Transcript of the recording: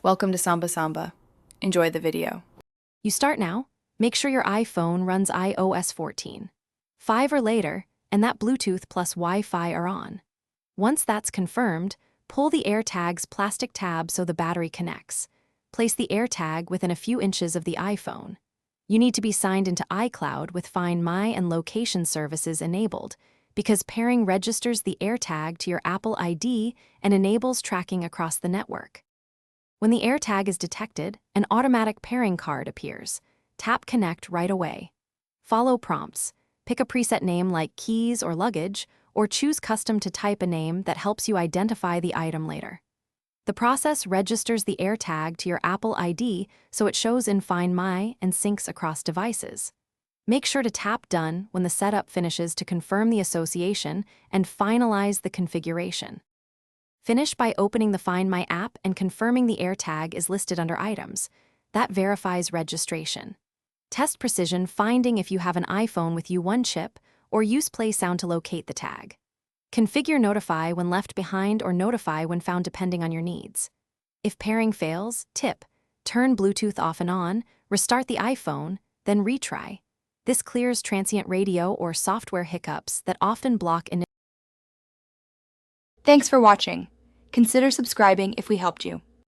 Welcome to Samba Samba. Enjoy the video. You start now. Make sure your iPhone runs iOS 14. 5 or later, and that Bluetooth plus Wi-Fi are on. Once that's confirmed, pull the AirTag's plastic tab so the battery connects. Place the AirTag within a few inches of the iPhone. You need to be signed into iCloud with Find My and location services enabled, because pairing registers the AirTag to your Apple ID and enables tracking across the network. When the AirTag is detected, an automatic pairing card appears. Tap Connect right away. Follow prompts. Pick a preset name like keys or luggage, or choose custom to type a name that helps you identify the item later. The process registers the AirTag to your Apple ID so it shows in Find My and syncs across devices. Make sure to tap Done when the setup finishes to confirm the association and finalize the configuration. Finish by opening the Find My app and confirming the AirTag is listed under Items. That verifies registration. Test precision finding if you have an iPhone with U1 chip, or use Play Sound to locate the tag. Configure Notify when left behind or Notify when found depending on your needs. If pairing fails, tip: turn Bluetooth off and on, restart the iPhone, then retry. This clears transient radio or software hiccups that often block initial. Thanks for watching. Consider subscribing if we helped you.